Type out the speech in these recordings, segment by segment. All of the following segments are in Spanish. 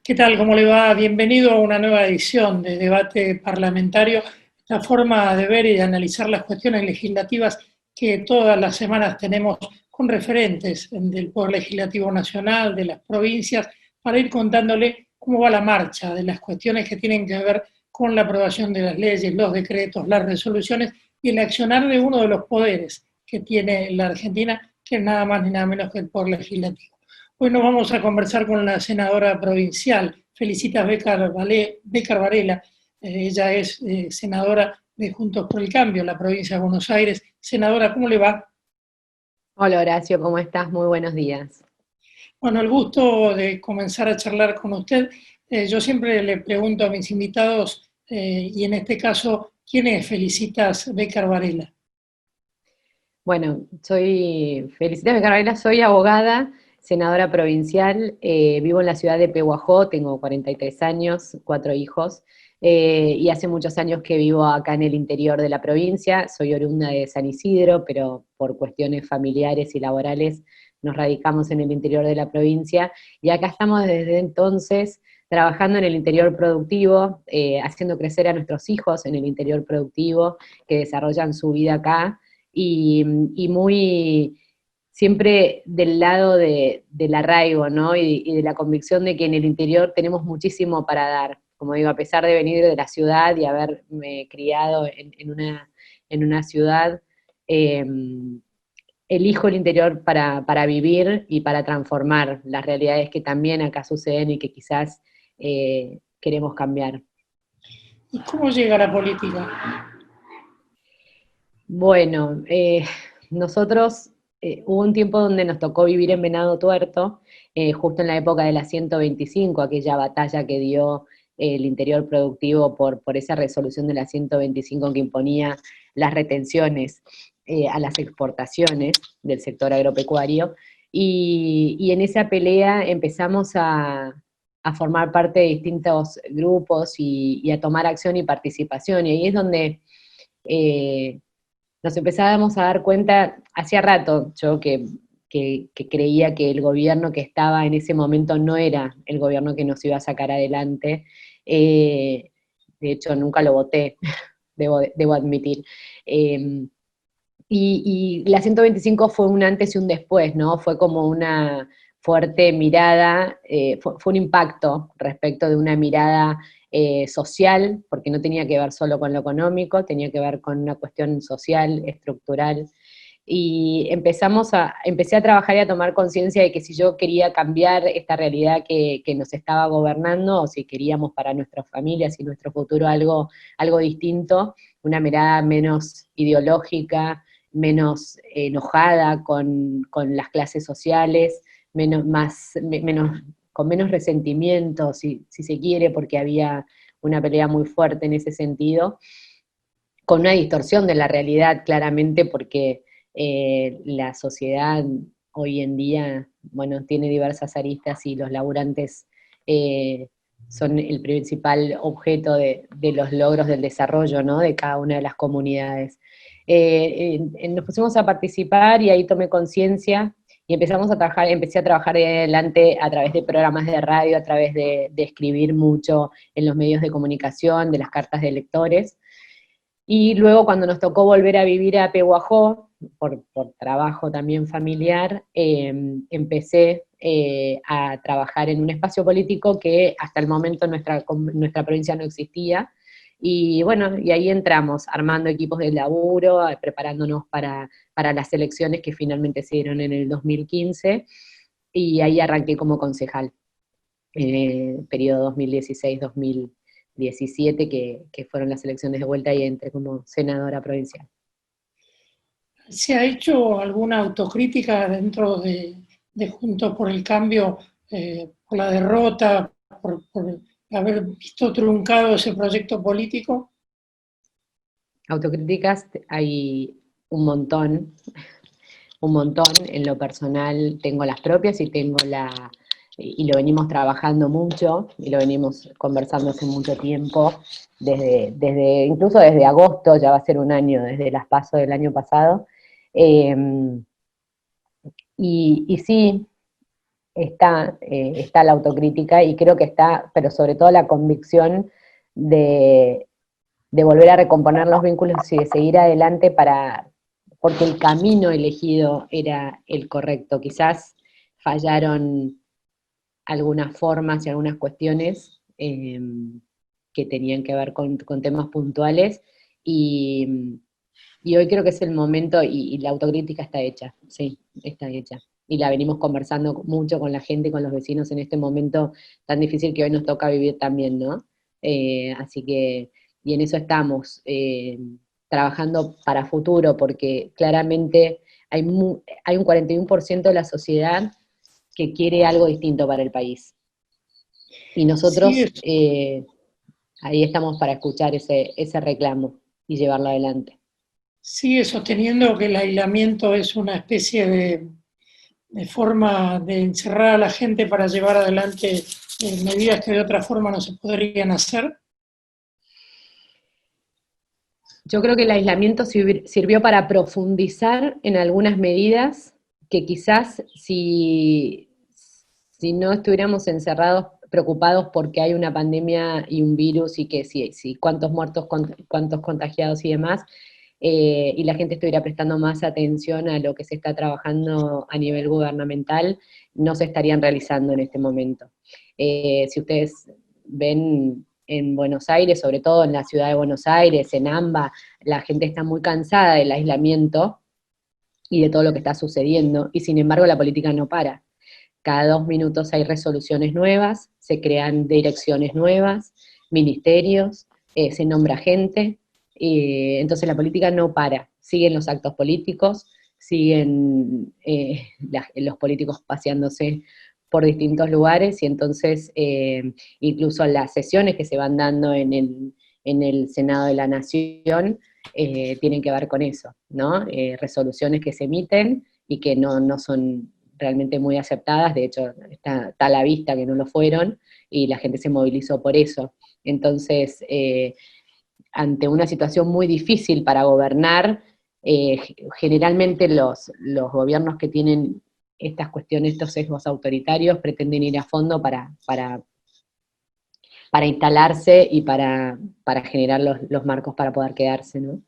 ¿Qué tal? ¿Cómo le va? Bienvenido a una nueva edición de Debate Parlamentario, la forma de ver y de analizar las cuestiones legislativas que todas las semanas tenemos con referentes del Poder Legislativo Nacional, de las provincias, para ir contándole cómo va la marcha de las cuestiones que tienen que ver con la aprobación de las leyes, los decretos, las resoluciones y el accionar de uno de los poderes que tiene la Argentina, que es nada más ni nada menos que el Poder Legislativo. Hoy nos vamos a conversar con la senadora provincial, Felicitas Bécar Varela. Ella es senadora de Juntos por el Cambio, la provincia de Buenos Aires. Senadora, ¿cómo le va? Hola Horacio, ¿cómo estás? Muy buenos días. Bueno, el gusto de comenzar a charlar con usted. Yo siempre le pregunto a mis invitados, y en este caso, ¿quién es Felicitas Bécar Varela? Bueno, soy Felicita Carrera, soy abogada, senadora provincial, vivo en la ciudad de Pehuajó, tengo 43 años, 4 hijos, y hace muchos años que vivo acá en el interior de la provincia, soy oriunda de San Isidro, pero por cuestiones familiares y laborales nos radicamos en el interior de la provincia, y acá estamos desde entonces trabajando en el interior productivo, haciendo crecer a nuestros hijos en el interior productivo, que desarrollan su vida acá, y muy siempre del lado del arraigo, ¿no? Y de la convicción de que en el interior tenemos muchísimo para dar. Como digo, a pesar de venir de la ciudad y haberme criado en una ciudad, eh, elijo el interior para vivir y para transformar las realidades que también acá suceden y que quizás queremos cambiar. ¿Y cómo llega a la política? Bueno, nosotros hubo un tiempo donde nos tocó vivir en Venado Tuerto, justo en la época de la 125, aquella batalla que dio el interior productivo por esa resolución de la 125 que imponía las retenciones a las exportaciones del sector agropecuario. Y en esa pelea empezamos a formar parte de distintos grupos y a tomar acción y participación. Y ahí es donde eh, nos empezábamos a dar cuenta, hacía rato yo que creía que el gobierno que estaba en ese momento no era el gobierno que nos iba a sacar adelante. Eh, de hecho, nunca lo voté, debo admitir. Eh, y la 125 fue un antes y un después, ¿no? Fue como una fuerte mirada, fue un impacto respecto de una mirada social, porque no tenía que ver solo con lo económico, tenía que ver con una cuestión social, estructural. Y empecé a trabajar y a tomar conciencia de que si yo quería cambiar esta realidad que nos estaba gobernando, o si queríamos para nuestras familias y nuestro futuro algo distinto, una mirada menos ideológica, menos enojada con las clases sociales, con menos resentimiento, si se quiere, porque había una pelea muy fuerte en ese sentido, con una distorsión de la realidad claramente, porque la sociedad hoy en día, bueno, tiene diversas aristas y los laburantes eh, son el principal objeto de los logros del desarrollo, ¿no? De cada una de las comunidades. Nos pusimos a participar y ahí tomé conciencia y empecé a trabajar de adelante a través de programas de radio, a través de escribir mucho en los medios de comunicación, de las cartas de lectores. Y luego cuando nos tocó volver a vivir a Pehuajó, por trabajo también familiar, empecé a trabajar en un espacio político que hasta el momento en nuestra provincia no existía. Y bueno, y ahí entramos, armando equipos de laburo, preparándonos para las elecciones que finalmente se dieron en el 2015, y ahí arranqué como concejal, periodo 2016-2017, que fueron las elecciones de vuelta, y entré como senadora provincial. ¿Se ha hecho alguna autocrítica dentro de Juntos por el Cambio, por la derrota, por haber visto truncado ese proyecto político? Autocríticas hay un montón, un montón. En lo personal tengo las propias y lo venimos trabajando mucho, y lo venimos conversando hace mucho tiempo, incluso desde agosto, ya va a ser un año, desde las PASO del año pasado. Eh, y sí, está la autocrítica y creo que está, pero sobre todo la convicción de, de volver a recomponer los vínculos y de seguir adelante porque el camino elegido era el correcto. Quizás fallaron algunas formas y algunas cuestiones que tenían que ver con temas puntuales y, y hoy creo que es el momento y la autocrítica está hecha, sí, está hecha. Y la venimos conversando mucho con la gente, con los vecinos en este momento tan difícil que hoy nos toca vivir también, ¿no? Así que, y en eso estamos, trabajando para futuro, porque claramente hay un 41% de la sociedad que quiere algo distinto para el país. Y nosotros Sí, ahí estamos para escuchar ese reclamo y llevarlo adelante. sigue sosteniendo que el aislamiento es una especie de forma de encerrar a la gente para llevar adelante medidas que de otra forma no se podrían hacer. Yo creo que el aislamiento sirvió para profundizar en algunas medidas que quizás si no estuviéramos encerrados, preocupados porque hay una pandemia y un virus y que si cuántos muertos, cuántos contagiados y demás, y la gente estuviera prestando más atención a lo que se está trabajando a nivel gubernamental, no se estarían realizando en este momento. Si ustedes ven en Buenos Aires, sobre todo en la ciudad de Buenos Aires, en AMBA, la gente está muy cansada del aislamiento y de todo lo que está sucediendo, y sin embargo la política no para. Cada 2 minutos hay resoluciones nuevas, se crean direcciones nuevas, ministerios, se nombra gente, entonces la política no para, siguen los actos políticos, siguen los políticos paseándose por distintos lugares y entonces incluso las sesiones que se van dando en el Senado de la Nación tienen que ver con eso, ¿no? Resoluciones que se emiten y que no son realmente muy aceptadas, de hecho está a la vista que no lo fueron, y la gente se movilizó por eso. Entonces, ante una situación muy difícil para gobernar, generalmente los gobiernos que tienen estas cuestiones, estos sesgos autoritarios, pretenden ir a fondo para instalarse y para generar los marcos para poder quedarse, ¿no?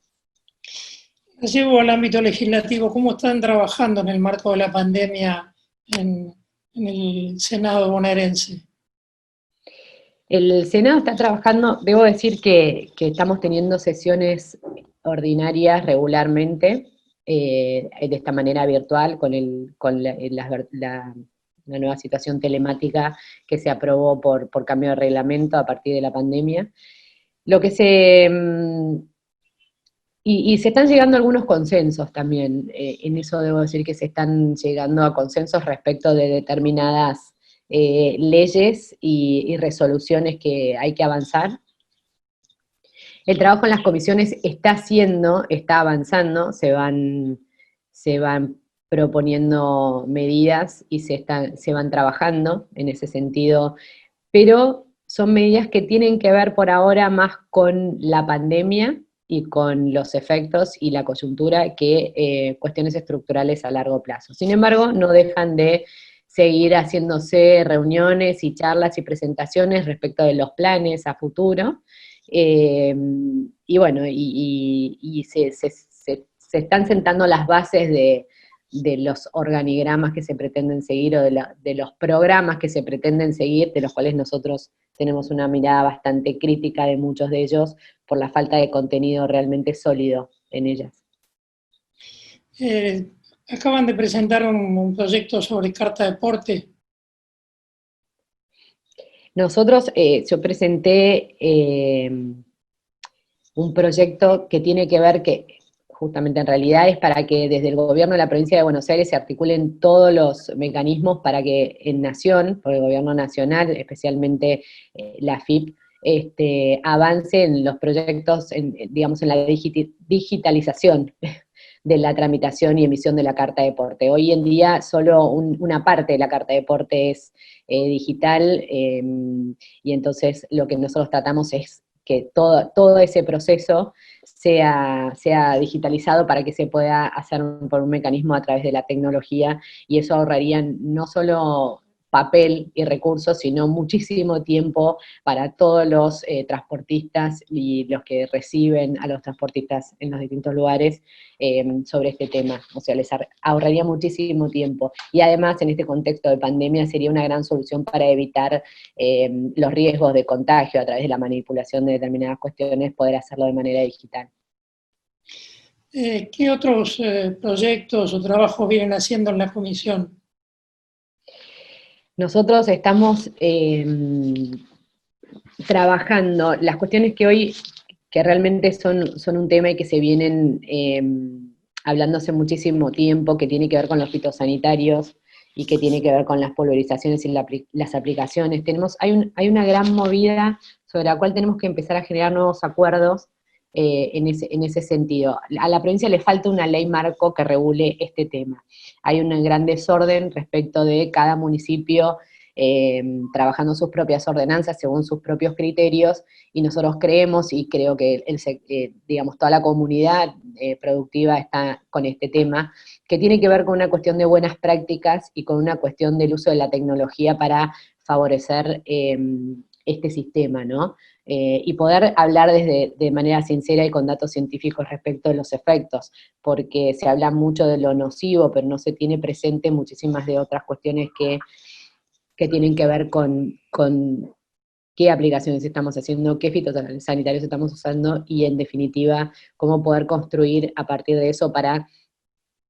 Llevo al ámbito legislativo, ¿cómo están trabajando en el marco de la pandemia en el Senado bonaerense? El Senado está trabajando, debo decir que estamos teniendo sesiones ordinarias regularmente, de esta manera virtual, con la nueva situación telemática que se aprobó por cambio de reglamento a partir de la pandemia. Lo que y se están llegando a algunos consensos también, en eso debo decir que se están llegando a consensos respecto de determinadas leyes y resoluciones que hay que avanzar. El trabajo en las comisiones está avanzando, se van proponiendo medidas y se van trabajando en ese sentido, pero son medidas que tienen que ver por ahora más con la pandemia y con los efectos y la coyuntura que cuestiones estructurales a largo plazo. Sin embargo, no dejan de seguir haciéndose reuniones y charlas y presentaciones respecto de los planes a futuro. Y bueno, se están sentando las bases de los organigramas que se pretenden seguir o de los programas que se pretenden seguir, de los cuales nosotros tenemos una mirada bastante crítica de muchos de ellos por la falta de contenido realmente sólido en ellas. Acaban de presentar un proyecto sobre carta deporte. Nosotros, yo presenté un proyecto que tiene que ver que justamente en realidad es para que desde el gobierno de la provincia de Buenos Aires se articulen todos los mecanismos para que en Nación, por el gobierno nacional, especialmente la FIP, avance en los proyectos, digamos, en la digitalización de la tramitación y emisión de la carta de deporte. Hoy en día solo una parte de la carta de deporte es digital, y entonces lo que nosotros tratamos es que todo ese proceso sea digitalizado para que se pueda hacer por un mecanismo a través de la tecnología, y eso ahorraría no solo papel y recursos, sino muchísimo tiempo para todos los transportistas y los que reciben a los transportistas en los distintos lugares sobre este tema. O sea, les ahorraría muchísimo tiempo. Y además, en este contexto de pandemia, sería una gran solución para evitar los riesgos de contagio a través de la manipulación de determinadas cuestiones, poder hacerlo de manera digital. ¿Qué otros proyectos o trabajos vienen haciendo en la comisión? Nosotros estamos trabajando las cuestiones que hoy, que realmente son un tema y que se vienen hablando hace muchísimo tiempo, que tiene que ver con los fitosanitarios y que tiene que ver con las pulverizaciones y las aplicaciones. Hay una gran movida sobre la cual tenemos que empezar a generar nuevos acuerdos en ese sentido. A la provincia le falta una ley marco que regule este tema. Hay un gran desorden respecto de cada municipio trabajando sus propias ordenanzas según sus propios criterios, y nosotros creemos, y creo que digamos, toda la comunidad productiva está con este tema, que tiene que ver con una cuestión de buenas prácticas y con una cuestión del uso de la tecnología para favorecer este sistema, ¿no? Y poder hablar de manera sincera y con datos científicos respecto de los efectos, porque se habla mucho de lo nocivo, pero no se tiene presente muchísimas de otras cuestiones que tienen que ver con qué aplicaciones estamos haciendo, qué fitosanitarios estamos usando, y en definitiva, cómo poder construir a partir de eso para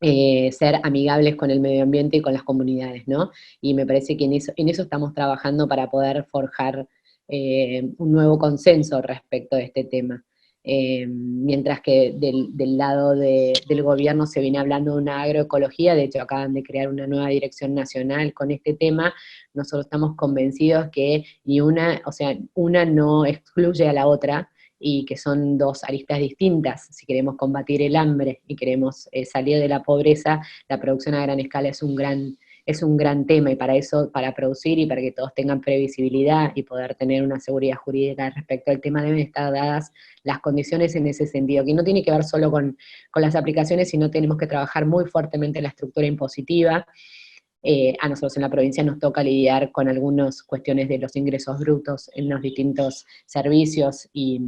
ser amigables con el medio ambiente y con las comunidades, ¿no? Y me parece que en eso estamos trabajando para poder forjar un nuevo consenso respecto de este tema. Mientras que del lado del gobierno se viene hablando de una agroecología, de hecho acaban de crear una nueva dirección nacional con este tema. Nosotros estamos convencidos que una no excluye a la otra, y que son dos aristas distintas. Si queremos combatir el hambre y queremos salir de la pobreza, la producción a gran escala es un gran tema, y para eso, para producir y para que todos tengan previsibilidad y poder tener una seguridad jurídica respecto al tema, deben estar dadas las condiciones en ese sentido, que no tiene que ver solo con las aplicaciones, sino tenemos que trabajar muy fuertemente la estructura impositiva. A nosotros en la provincia nos toca lidiar con algunas cuestiones de los ingresos brutos en los distintos servicios y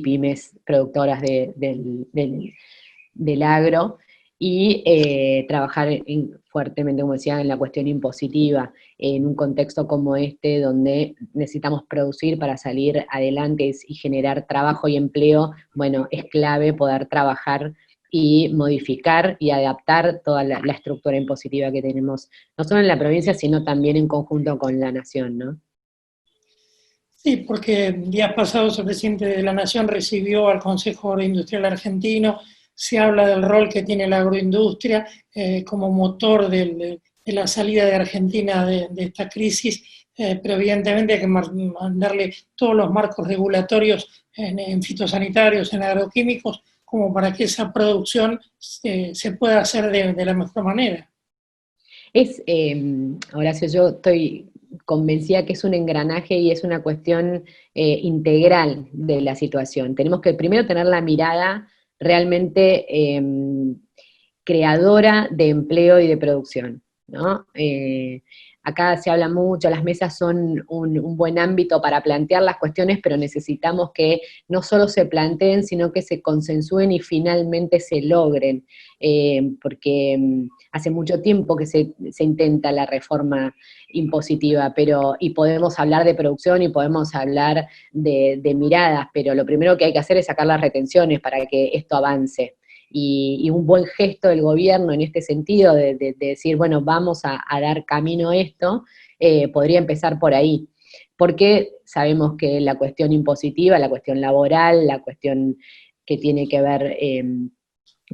pymes productoras del agro, y trabajar fuertemente, como decía, en la cuestión impositiva, en un contexto como este, donde necesitamos producir para salir adelante y generar trabajo y empleo. Bueno, es clave poder trabajar y modificar y adaptar toda la estructura impositiva que tenemos, no solo en la provincia, sino también en conjunto con la nación, ¿no? Sí, porque días pasados el presidente de la Nación recibió al Consejo Agroindustrial Argentino. Se habla del rol que tiene la agroindustria como motor de la salida de Argentina de esta crisis, pero evidentemente hay que mandarle todos los marcos regulatorios en fitosanitarios, en agroquímicos, como para que esa producción se pueda hacer de la mejor manera. Horacio, yo estoy convencida que es un engranaje y es una cuestión integral de la situación. Tenemos que primero tener la mirada realmente creadora de empleo y de producción, ¿no? Acá se habla mucho, las mesas son un buen ámbito para plantear las cuestiones, pero necesitamos que no solo se planteen, sino que se consensúen y finalmente se logren, porque hace mucho tiempo que se intenta la reforma impositiva, y podemos hablar de producción y podemos hablar de miradas, pero lo primero que hay que hacer es sacar las retenciones para que esto avance. Y un buen gesto del gobierno en este sentido, de decir, bueno, vamos a dar camino a esto, podría empezar por ahí. Porque sabemos que la cuestión impositiva, la cuestión laboral, la cuestión que tiene que ver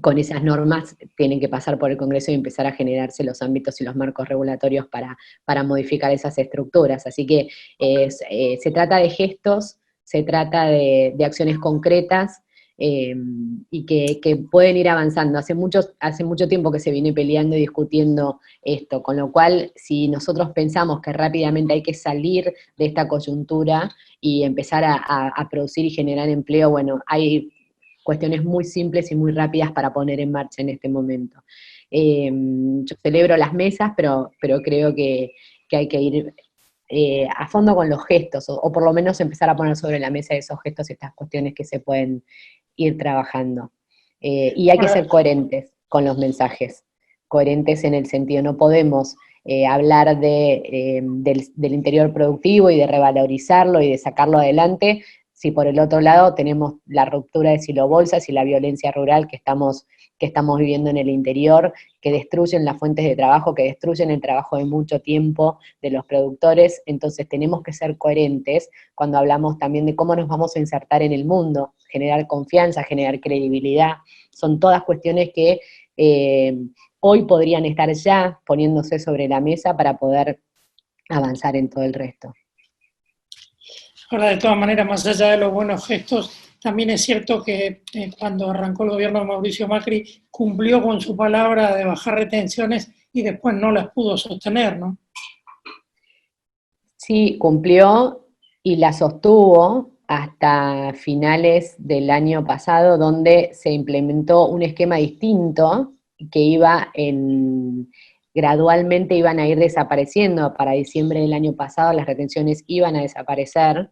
con esas normas, tienen que pasar por el Congreso y empezar a generarse los ámbitos y los marcos regulatorios para modificar esas estructuras. Así que se trata de gestos, se trata de acciones concretas, y que pueden ir avanzando. Hace mucho tiempo que se viene peleando y discutiendo esto, con lo cual, si nosotros pensamos que rápidamente hay que salir de esta coyuntura y empezar a producir y generar empleo, bueno, hay cuestiones muy simples y muy rápidas para poner en marcha en este momento. Yo celebro las mesas, pero creo que hay que ir a fondo con los gestos, o por lo menos empezar a poner sobre la mesa esos gestos y estas cuestiones que se pueden ir trabajando. Y hay que ser coherentes con los mensajes, coherentes en el sentido, no podemos hablar del interior productivo y de revalorizarlo y de sacarlo adelante, si por el otro lado tenemos la ruptura de silobolsas y la violencia rural que estamos viviendo en el interior, que destruyen las fuentes de trabajo, que destruyen el trabajo de mucho tiempo de los productores. Entonces tenemos que ser coherentes cuando hablamos también de cómo nos vamos a insertar en el mundo, generar confianza, generar credibilidad. Son todas cuestiones que hoy podrían estar ya poniéndose sobre la mesa para poder avanzar en todo el resto. Ahora, de todas maneras, más allá de los buenos gestos, también es cierto que cuando arrancó el gobierno de Mauricio Macri cumplió con su palabra de bajar retenciones y después no las pudo sostener, ¿no? Sí, cumplió y la sostuvo hasta finales del año pasado, donde se implementó un esquema distinto que gradualmente iban a ir desapareciendo. Para diciembre del año pasado las retenciones iban a desaparecer,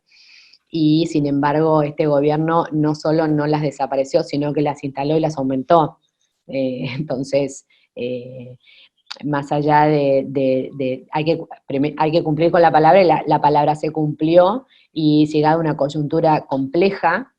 y sin embargo este gobierno no solo no las desapareció, sino que las instaló y las aumentó. Entonces, más allá hay que cumplir con la palabra, y la palabra se cumplió, y llegada una coyuntura compleja,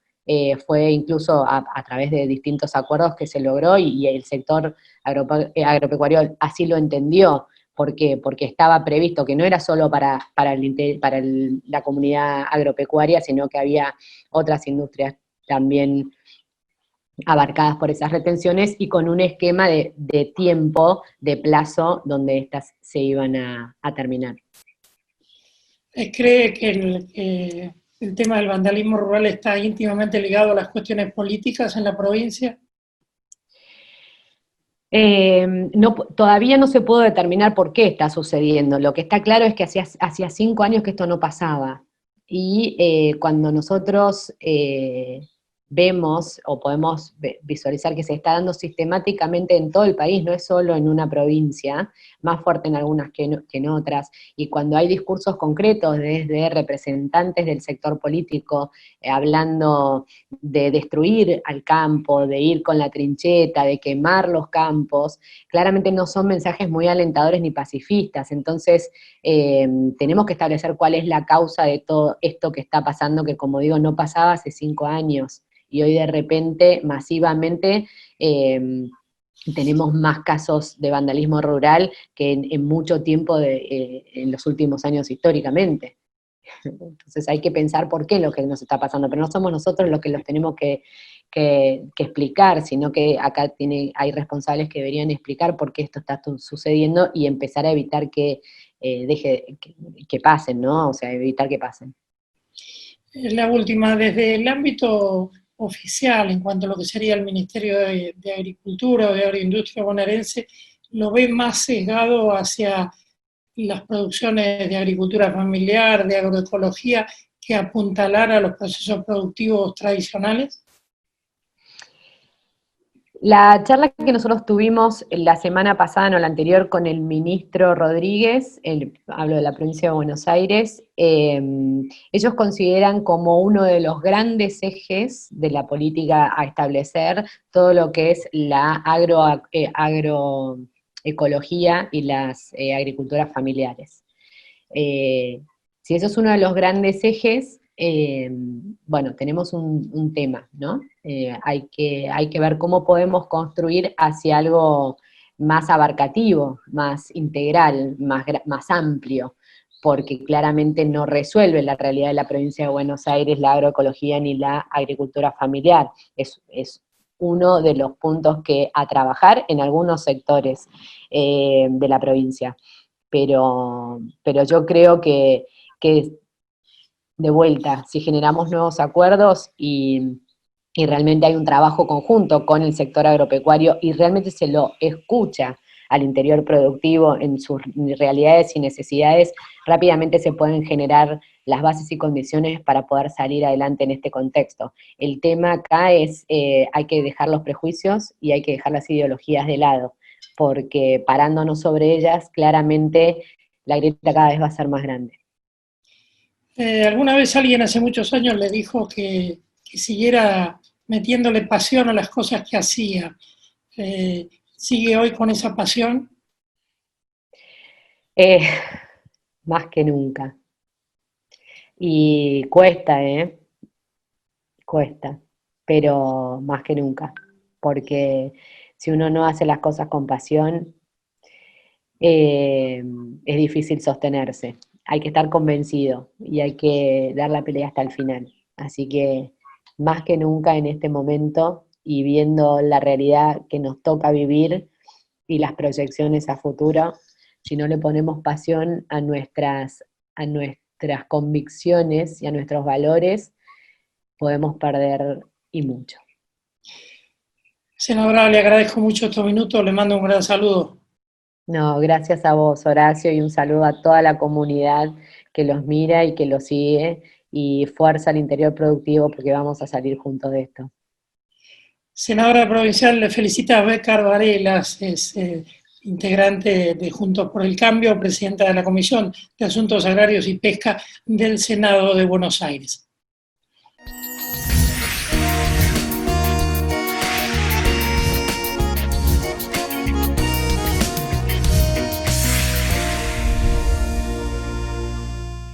fue incluso a través de distintos acuerdos que se logró, y el sector agropecuario así lo entendió. ¿Por qué? Porque estaba previsto que no era solo para la comunidad agropecuaria, sino que había otras industrias también abarcadas por esas retenciones, y con un esquema de tiempo, de plazo, donde estas se iban a terminar. ¿Cree que el tema del vandalismo rural está íntimamente ligado a las cuestiones políticas en la provincia? Todavía no se puede determinar por qué está sucediendo. Lo que está claro es que hacía 5 años que esto no pasaba. Y cuando nosotros vemos o podemos visualizar que se está dando sistemáticamente en todo el país, no es solo en una provincia, más fuerte en algunas que en otras, y cuando hay discursos concretos desde representantes del sector político hablando de destruir al campo, de ir con la trincheta, de quemar los campos, claramente no son mensajes muy alentadores ni pacifistas. Entonces tenemos que establecer cuál es la causa de todo esto que está pasando, que como digo, no pasaba hace 5 años, y hoy de repente, masivamente, tenemos más casos de vandalismo rural que en mucho tiempo en los últimos años históricamente. Entonces hay que pensar por qué lo que nos está pasando, pero no somos nosotros los que los tenemos que explicar, sino que acá hay responsables que deberían explicar por qué esto está sucediendo y empezar a evitar que pasen, ¿no? O sea, evitar que pasen. La última, desde el ámbito oficial, en cuanto a lo que sería el Ministerio de Agricultura o de Agroindustria bonaerense, lo ve más sesgado hacia las producciones de agricultura familiar, de agroecología, que apuntalar a los procesos productivos tradicionales? La charla que nosotros tuvimos la semana pasada, no la anterior, con el ministro Rodríguez, hablo de la provincia de Buenos Aires, ellos consideran como uno de los grandes ejes de la política a establecer todo lo que es la agroecología y las agriculturas familiares. Si eso es uno de los grandes ejes, bueno, tenemos un tema, ¿no? Hay que ver cómo podemos construir hacia algo más abarcativo, más integral, más amplio, porque claramente no resuelve la realidad de la provincia de Buenos Aires la agroecología ni la agricultura familiar. Es uno de los puntos a trabajar en algunos sectores de la provincia. Pero yo creo que de vuelta, si generamos nuevos acuerdos y realmente hay un trabajo conjunto con el sector agropecuario y realmente se lo escucha al interior productivo en sus realidades y necesidades, rápidamente se pueden generar las bases y condiciones para poder salir adelante en este contexto. El tema acá es, hay que dejar los prejuicios y hay que dejar las ideologías de lado, porque parándonos sobre ellas, claramente la grieta cada vez va a ser más grande. Alguna vez alguien hace muchos años le dijo que siguiera metiéndole pasión a las cosas que hacía. ¿Sigue hoy con esa pasión? Más que nunca. Y cuesta, cuesta, pero más que nunca, porque si uno no hace las cosas con pasión, es difícil sostenerse. Hay que estar convencido y hay que dar la pelea hasta el final. Así que más que nunca en este momento y viendo la realidad que nos toca vivir y las proyecciones a futuro, si no le ponemos pasión a nuestras convicciones y a nuestros valores, podemos perder y mucho. Senadora, le agradezco mucho estos minutos, le mando un gran saludo. No, gracias a vos, Horacio, y un saludo a toda la comunidad que los mira y que los sigue, y fuerza al interior productivo porque vamos a salir juntos de esto. Senadora provincial, le felicita a Becar Varelas, es integrante de Juntos por el Cambio, presidenta de la Comisión de Asuntos Agrarios y Pesca del Senado de Buenos Aires.